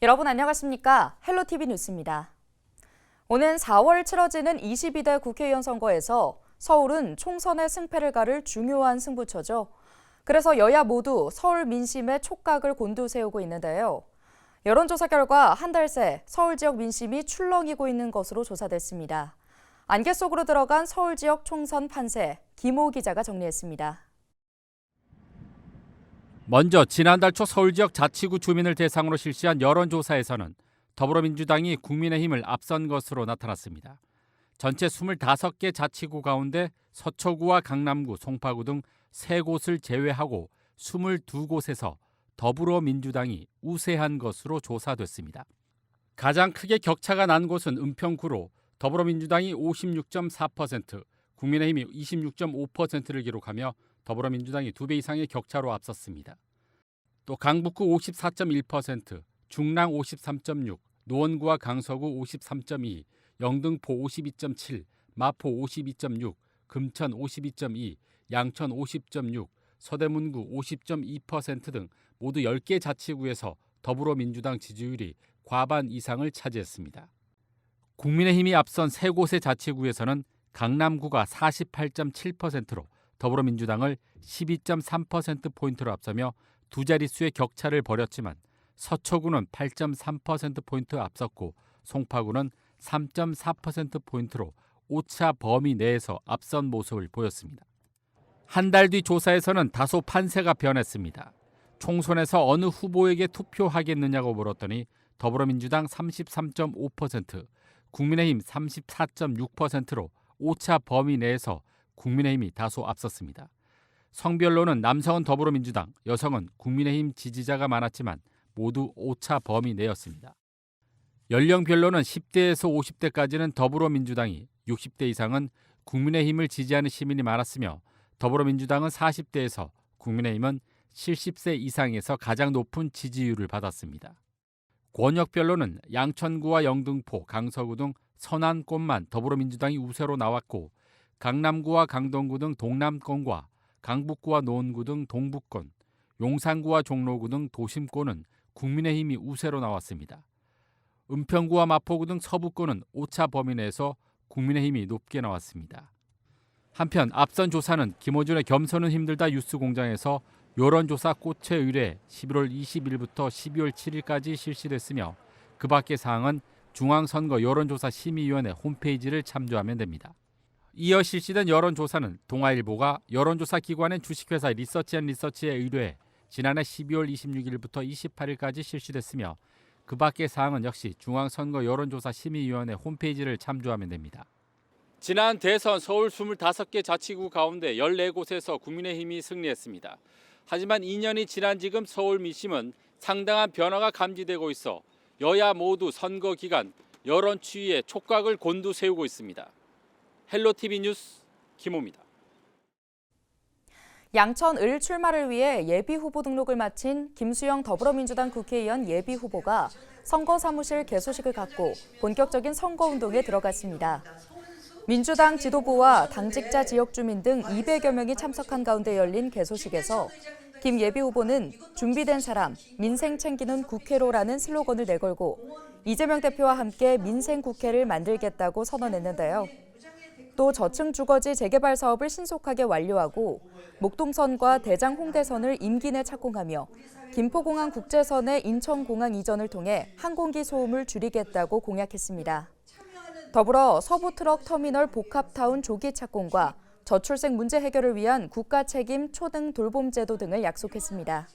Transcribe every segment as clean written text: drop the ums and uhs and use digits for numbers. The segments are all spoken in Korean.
여러분 안녕하십니까? 헬로티비 뉴스입니다. 오는 4월 치러지는 22대 국회의원 선거에서 서울은 총선의 승패를 가를 중요한 승부처죠. 그래서 여야 모두 서울 민심에 촉각을 곤두세우고 있는데요. 여론조사 결과 한 달 새 서울 지역 민심이 출렁이고 있는 것으로 조사됐습니다. 안개 속으로 들어간 서울 지역 총선 판세, 김호 기자가 정리했습니다. 먼저 지난달 초 서울 지역 자치구 주민을 대상으로 실시한 여론조사에서는 더불어민주당이 국민의힘을 앞선 것으로 나타났습니다. 전체 25개 자치구 가운데 서초구와 강남구, 송파구 등 3곳을 제외하고 22곳에서 더불어민주당이 우세한 것으로 조사됐습니다. 가장 크게 격차가 난 곳은 은평구로 더불어민주당이 56.4%, 국민의힘이 26.5%를 기록하며 더불어민주당이 2배 이상의 격차로 앞섰습니다. 또 강북구 54.1%, 중랑 53.6%, 노원구와 강서구 53.2%, 영등포 52.7%, 마포 52.6%, 금천 52.2%, 양천 50.6%, 서대문구 50.2% 등 모두 10개 자치구에서 더불어민주당 지지율이 과반 이상을 차지했습니다. 국민의힘이 앞선 3곳의 자치구에서는 강남구가 48.7%로 더불어민주당을 12.3%포인트로 앞서며 두 자릿수의 격차를 벌였지만 서초구는 8.3%포인트 앞섰고 송파구는 3.4%포인트로 오차 범위 내에서 앞선 모습을 보였습니다. 한 달 뒤 조사에서는 다소 판세가 변했습니다. 총선에서 어느 후보에게 투표하겠느냐고 물었더니 더불어민주당 33.5%, 국민의힘 34.6%로 오차 범위 내에서 국민의힘이 다소 앞섰습니다. 성별로는 남성은 더불어민주당, 여성은 국민의힘 지지자가 많았지만 모두 오차 범위 내였습니다. 연령별로는 10대에서 50대까지는 더불어민주당이, 60대 이상은 국민의힘을 지지하는 시민이 많았으며 더불어민주당은 40대에서 국민의힘은 70세 이상에서 가장 높은 지지율을 받았습니다. 권역별로는 양천구와 영등포, 강서구 등 서난권만 더불어민주당이 우세로 나왔고 강남구와 강동구 등 동남권과 강북구와 노원구 등 동북권, 용산구와 종로구 등 도심권은 국민의힘이 우세로 나왔습니다. 은평구와 마포구 등 서부권은 오차 범위 내에서 국민의힘이 높게 나왔습니다. 한편 앞선 조사는 김어준의 겸손은 힘들다 뉴스공장에서 여론조사 꽃에 의뢰 11월 20일부터 12월 7일까지 실시됐으며 그 밖의 사항은 중앙선거 여론조사심의위원회 홈페이지를 참조하면 됩니다. 이어 실시된 여론조사는 동아일보가 여론조사 기관인 주식회사 리서치앤리서치에 의뢰해 지난해 12월 26일부터 28일까지 실시됐으며 그 밖의 사항은 역시 중앙선거 여론조사심의위원회 홈페이지를 참조하면 됩니다. 지난 대선 서울 25개 자치구 가운데 14곳에서 국민의힘이 승리했습니다. 하지만 2년이 지난 지금 서울 민심은 상당한 변화가 감지되고 있어 여야 모두 선거 기간 여론 추이에 촉각을 곤두세우고 있습니다. 헬로티비 뉴스 김호입니다. 양천 을 출마를 위해 예비후보 등록을 마친 김수영 더불어민주당 국회의원 예비후보가 선거사무실 개소식을 갖고 본격적인 선거운동에 들어갔습니다. 민주당 지도부와 당직자 지역 주민 등 200여 명이 참석한 가운데 열린 개소식에서 김 예비후보는 준비된 사람, 민생 챙기는 국회로라는 슬로건을 내걸고 이재명 대표와 함께 민생국회를 만들겠다고 선언했는데요. 또 저층 주거지 재개발 사업을 신속하게 완료하고 목동선과 대장 홍대선을 임기 내 착공하며 김포공항 국제선의 인천공항 이전을 통해 항공기 소음을 줄이겠다고 공약했습니다. 더불어 서부트럭 터미널 복합타운 조기 착공과 저출생 문제 해결을 위한 국가 책임 초등 돌봄 제도 등을 약속했습니다.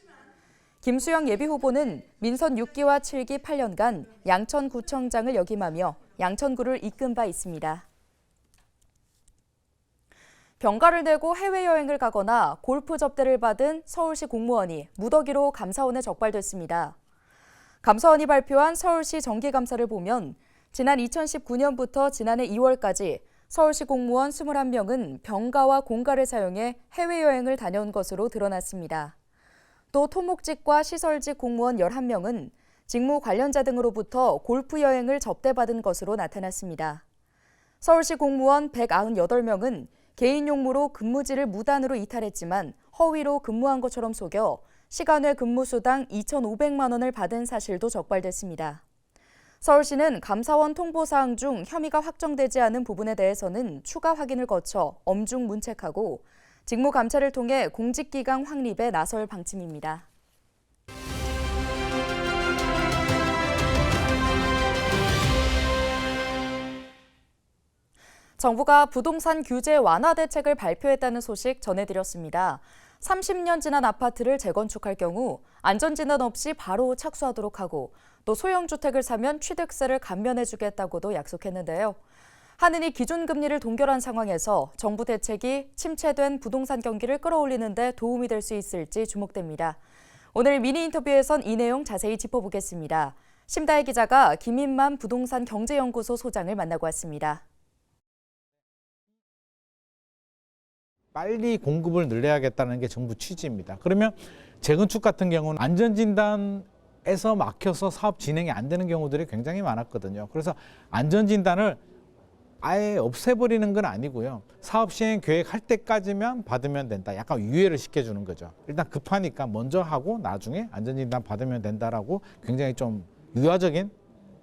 김수영 예비후보는 민선 6기와 7기 8년간 양천구청장을 역임하며 양천구를 이끈 바 있습니다. 병가를 내고 해외여행을 가거나 골프 접대를 받은 서울시 공무원이 무더기로 감사원에 적발됐습니다. 감사원이 발표한 서울시 정기감사를 보면 지난 2019년부터 지난해 2월까지 서울시 공무원 21명은 병가와 공가를 사용해 해외여행을 다녀온 것으로 드러났습니다. 또 토목직과 시설직 공무원 11명은 직무 관련자 등으로부터 골프 여행을 접대받은 것으로 나타났습니다. 서울시 공무원 198명은 개인 용무로 근무지를 무단으로 이탈했지만 허위로 근무한 것처럼 속여 시간외 근무수당 2,500만 원을 받은 사실도 적발됐습니다. 서울시는 감사원 통보사항 중 혐의가 확정되지 않은 부분에 대해서는 추가 확인을 거쳐 엄중 문책하고 직무 감찰을 통해 공직기강 확립에 나설 방침입니다. 정부가 부동산 규제 완화 대책을 발표했다는 소식 전해드렸습니다. 30년 지난 아파트를 재건축할 경우 안전진단 없이 바로 착수하도록 하고 또 소형주택을 사면 취득세를 감면해주겠다고도 약속했는데요. 하느니 기준금리를 동결한 상황에서 정부 대책이 침체된 부동산 경기를 끌어올리는 데 도움이 될 수 있을지 주목됩니다. 오늘 미니 인터뷰에선 이 내용 자세히 짚어보겠습니다. 심다혜 기자가 김인만 부동산 경제연구소 소장을 만나고 왔습니다. 빨리 공급을 늘려야겠다는 게 정부 취지입니다. 그러면 재건축 같은 경우는 안전진단에서 막혀서 사업 진행이 안 되는 경우들이 굉장히 많았거든요. 그래서 안전진단을 아예 없애버리는 건 아니고요. 사업 시행 계획할 때까지만 받으면 된다. 약간 유예를 시켜주는 거죠. 일단 급하니까 먼저 하고 나중에 안전진단 받으면 된다라고 굉장히 좀 유화적인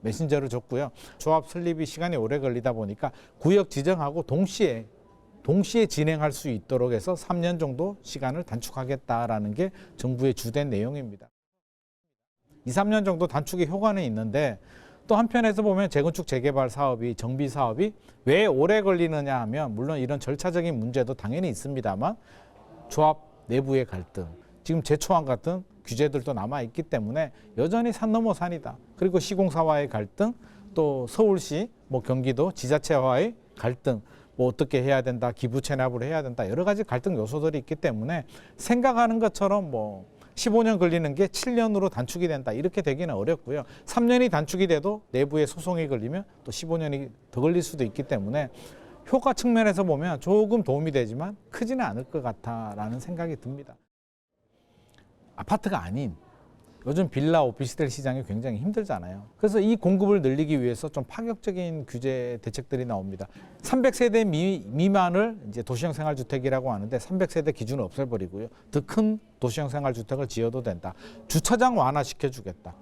메신저를 줬고요. 조합 설립이 시간이 오래 걸리다 보니까 구역 지정하고 동시에 진행할 수 있도록 해서 3년 정도 시간을 단축하겠다라는 게 정부의 주된 내용입니다. 2, 3년 정도 단축의 효과는 있는데 또 한편에서 보면 재건축 재개발 사업이 정비 사업이 왜 오래 걸리느냐 하면 물론 이런 절차적인 문제도 당연히 있습니다만 조합 내부의 갈등, 지금 제초안 같은 규제들도 남아있기 때문에 여전히 산 넘어 산이다. 그리고 시공사와의 갈등, 또 서울시, 경기도 지자체와의 갈등, 어떻게 해야 된다, 기부 체납을 해야 된다, 여러 가지 갈등 요소들이 있기 때문에 생각하는 것처럼 15년 걸리는 게 7년으로 단축이 된다, 이렇게 되기는 어렵고요. 3년이 단축이 돼도 내부에 소송이 걸리면 또 15년이 더 걸릴 수도 있기 때문에 효과 측면에서 보면 조금 도움이 되지만 크지는 않을 것 같다라는 생각이 듭니다. 아파트가 아닌 요즘 빌라 오피스텔 시장이 굉장히 힘들잖아요. 그래서 이 공급을 늘리기 위해서 좀 파격적인 규제 대책들이 나옵니다. 300세대 미만을 이제 도시형 생활주택이라고 하는데 300세대 기준을 없애버리고요. 더 큰 도시형 생활주택을 지어도 된다. 주차장 완화시켜주겠다.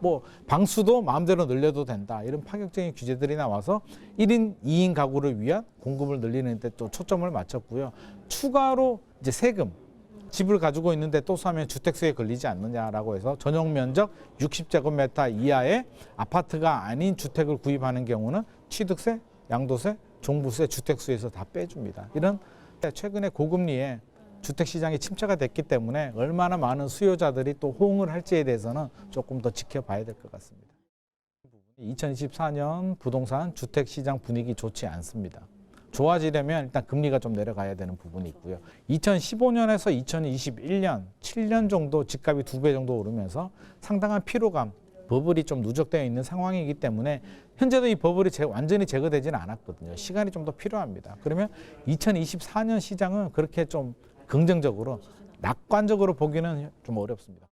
방수도 마음대로 늘려도 된다. 이런 파격적인 규제들이 나와서 1인, 2인 가구를 위한 공급을 늘리는 데 또 초점을 맞췄고요. 추가로 이제 세금, 집을 가지고 있는데 또 사면 주택수에 걸리지 않느냐라고 해서 전용 면적 60제곱미터 이하의 아파트가 아닌 주택을 구입하는 경우는 취득세, 양도세, 종부세, 주택수에서 다 빼줍니다. 이런 최근에 고금리에 주택시장이 침체가 됐기 때문에 얼마나 많은 수요자들이 또 호응을 할지에 대해서는 조금 더 지켜봐야 될 것 같습니다. 2024년 부동산 주택시장 분위기 좋지 않습니다. 좋아지려면 일단 금리가 좀 내려가야 되는 부분이 있고요. 2015년에서 2021년 7년 정도 집값이 2배 정도 오르면서 상당한 피로감, 버블이 좀 누적되어 있는 상황이기 때문에 현재도 이 버블이 완전히 제거되지는 않았거든요. 시간이 좀 더 필요합니다. 그러면 2024년 시장은 그렇게 좀 긍정적으로, 낙관적으로 보기는 좀 어렵습니다.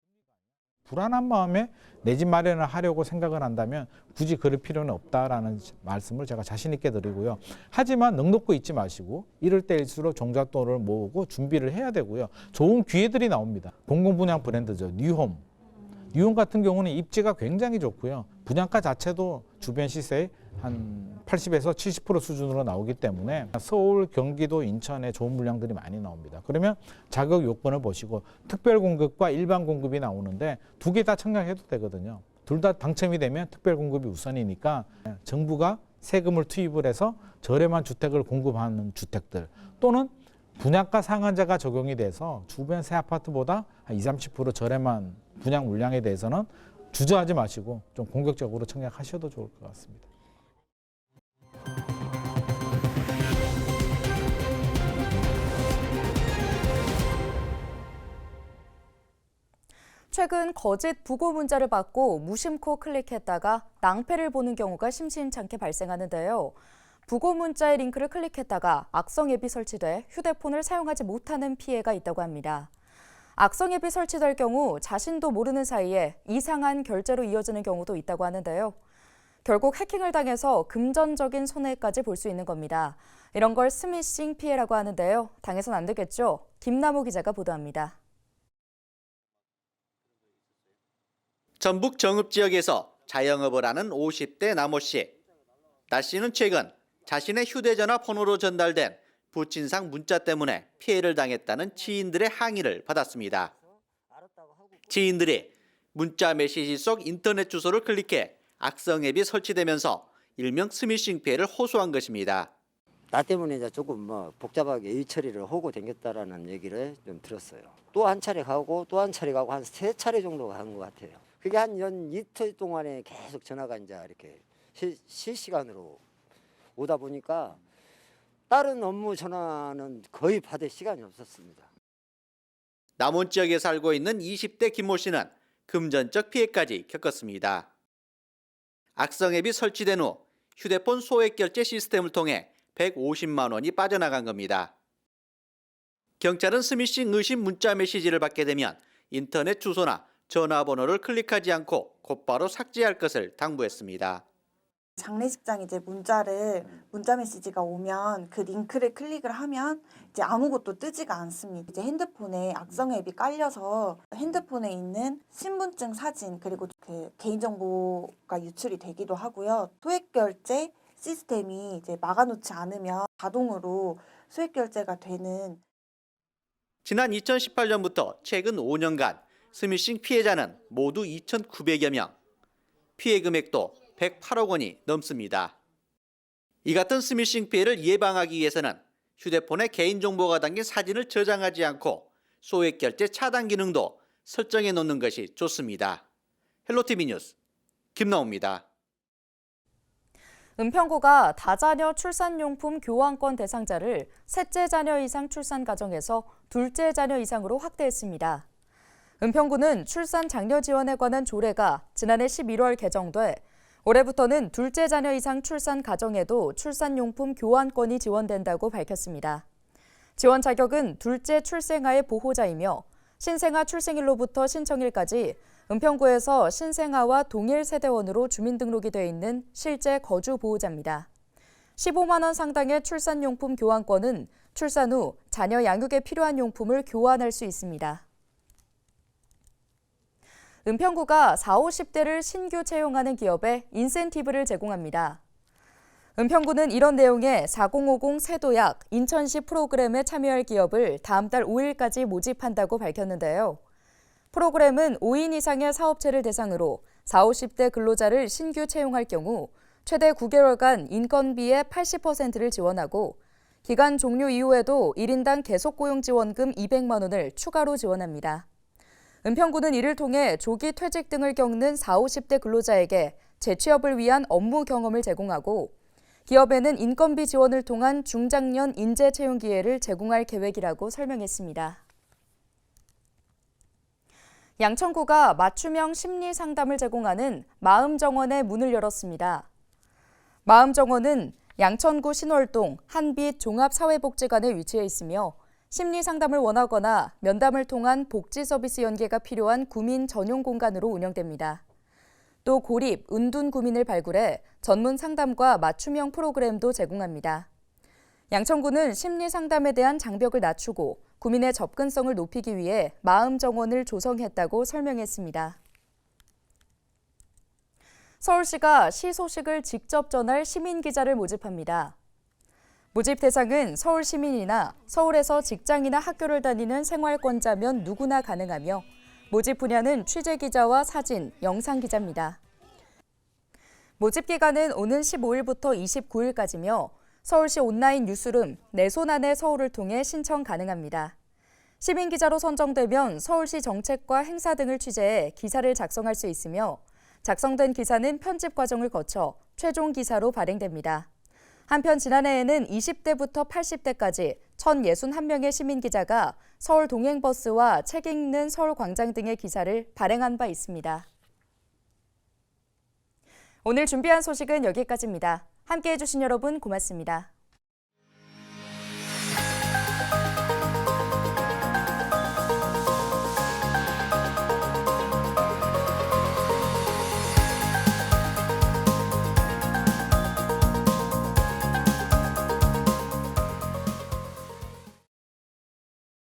불안한 마음에 내 집 마련을 하려고 생각을 한다면 굳이 그럴 필요는 없다라는 말씀을 제가 자신 있게 드리고요. 하지만 넋 놓고 있지 마시고 이럴 때일수록 종잣돈을 모으고 준비를 해야 되고요. 좋은 기회들이 나옵니다. 공공분양 브랜드죠. 뉴홈. 뉴홈 같은 경우는 입지가 굉장히 좋고요. 분양가 자체도 주변 시세의 한 80에서 70% 수준으로 나오기 때문에 서울, 경기도, 인천에 좋은 물량들이 많이 나옵니다. 그러면 자격 요건을 보시고 특별 공급과 일반 공급이 나오는데 두 개 다 청약해도 되거든요. 둘 다 당첨이 되면 특별 공급이 우선이니까 정부가 세금을 투입을 해서 저렴한 주택을 공급하는 주택들 또는 분양가 상한제가 적용이 돼서 주변 새 아파트보다 한 20-30% 저렴한 분양 물량에 대해서는 주저하지 마시고 좀 공격적으로 청약하셔도 좋을 것 같습니다. 최근 거짓 부고 문자를 받고 무심코 클릭했다가 낭패를 보는 경우가 심심찮게 발생하는데요. 부고 문자의 링크를 클릭했다가 악성 앱이 설치돼 휴대폰을 사용하지 못하는 피해가 있다고 합니다. 악성 앱이 설치될 경우 자신도 모르는 사이에 이상한 결제로 이어지는 경우도 있다고 하는데요. 결국 해킹을 당해서 금전적인 손해까지 볼 수 있는 겁니다. 이런 걸 스미싱 피해라고 하는데요. 당해선 안 되겠죠? 김남우 기자가 보도합니다. 전북 정읍 지역에서 자영업을 하는 50대 남호 씨. 나 씨는 최근 자신의 휴대전화 번호로 전달된 부친상 문자 때문에 피해를 당했다는 지인들의 항의를 받았습니다. 지인들이 문자 메시지 속 인터넷 주소를 클릭해 악성 앱이 설치되면서 일명 스미싱 피해를 호소한 것입니다. 나 때문에 이제 조금 복잡하게 일 처리를 하고 댕겼다라는 얘기를 좀 들었어요. 또 한 차례 가고 또 한 차례 가고 한 3차례 정도 간 것 같아요. 그게 한 이틀 동안에 계속 전화가 이제 이렇게 실시간으로 오다 보니까 다른 업무 전화는 거의 받을 시간이 없었습니다. 남원 지역에 살고 있는 20대 김모 씨는 금전적 피해까지 겪었습니다. 악성 앱이 설치된 후 휴대폰 소액 결제 시스템을 통해 150만 원이 빠져나간 겁니다. 경찰은 스미싱 의심 문자 메시지를 받게 되면 인터넷 주소나 전화번호를 클릭하지 않고 곧바로 삭제할 것을 당부했습니다. 장례식장 이제 문자 메시지가 오면 그 링크를 클릭을 하면 이제 아무것도 뜨지가 않습니다. 이제 핸드폰에 악성 앱이 깔려서 핸드폰에 있는 신분증 사진 그리고 그 개인정보가 유출이 되기도 하고요. 소액 결제 시스템이 이제 막아놓지 않으면 자동으로 소액 결제가 되는. 지난 2018년부터 최근 5년간 스미싱 피해자는 모두 2,900여 명. 피해 금액도 108억 원이 넘습니다. 이 같은 스미싱 피해를 예방하기 위해서는 휴대폰에 개인정보가 담긴 사진을 저장하지 않고 소액 결제 차단 기능도 설정해 놓는 것이 좋습니다. 헬로티비 뉴스 김나옵니다. 은평구가 다자녀 출산용품 교환권 대상자를 셋째 자녀 이상 출산 가정에서 둘째 자녀 이상으로 확대했습니다. 은평구는 출산 장려 지원에 관한 조례가 지난해 11월 개정돼 올해부터는 둘째 자녀 이상 출산 가정에도 출산용품 교환권이 지원된다고 밝혔습니다. 지원 자격은 둘째 출생아의 보호자이며 신생아 출생일로부터 신청일까지 은평구에서 신생아와 동일 세대원으로 주민등록이 돼 있는 실제 거주 보호자입니다. 15만 원 상당의 출산용품 교환권은 출산 후 자녀 양육에 필요한 용품을 교환할 수 있습니다. 은평구가 40, 50대를 신규 채용하는 기업에 인센티브를 제공합니다. 은평구는 이런 내용의 4050 세도약 인천시 프로그램에 참여할 기업을 다음 달 5일까지 모집한다고 밝혔는데요. 프로그램은 5인 이상의 사업체를 대상으로 40, 50대 근로자를 신규 채용할 경우 최대 9개월간 인건비의 80%를 지원하고 기간 종료 이후에도 1인당 계속고용지원금 200만 원을 추가로 지원합니다. 은평구는 이를 통해 조기 퇴직 등을 겪는 40, 50대 근로자에게 재취업을 위한 업무 경험을 제공하고 기업에는 인건비 지원을 통한 중장년 인재 채용 기회를 제공할 계획이라고 설명했습니다. 양천구가 맞춤형 심리 상담을 제공하는 마음정원의 문을 열었습니다. 마음정원은 양천구 신월동 한빛 종합사회복지관에 위치해 있으며 심리 상담을 원하거나 면담을 통한 복지 서비스 연계가 필요한 구민 전용 공간으로 운영됩니다. 또 고립, 은둔 구민을 발굴해 전문 상담과 맞춤형 프로그램도 제공합니다. 양천구는 심리 상담에 대한 장벽을 낮추고 구민의 접근성을 높이기 위해 마음 정원을 조성했다고 설명했습니다. 서울시가 시 소식을 직접 전할 시민 기자를 모집합니다. 모집 대상은 서울 시민이나 서울에서 직장이나 학교를 다니는 생활권자면 누구나 가능하며 모집 분야는 취재 기자와 사진, 영상 기자입니다. 모집 기간은 오는 15일부터 29일까지며 서울시 온라인 뉴스룸 내 손 안의 서울을 통해 신청 가능합니다. 시민 기자로 선정되면 서울시 정책과 행사 등을 취재해 기사를 작성할 수 있으며 작성된 기사는 편집 과정을 거쳐 최종 기사로 발행됩니다. 한편 지난해에는 20대부터 80대까지 1,061명의 시민 기자가 서울 동행버스와 책 읽는 서울광장 등의 기사를 발행한 바 있습니다. 오늘 준비한 소식은 여기까지입니다. 함께해 주신 여러분 고맙습니다.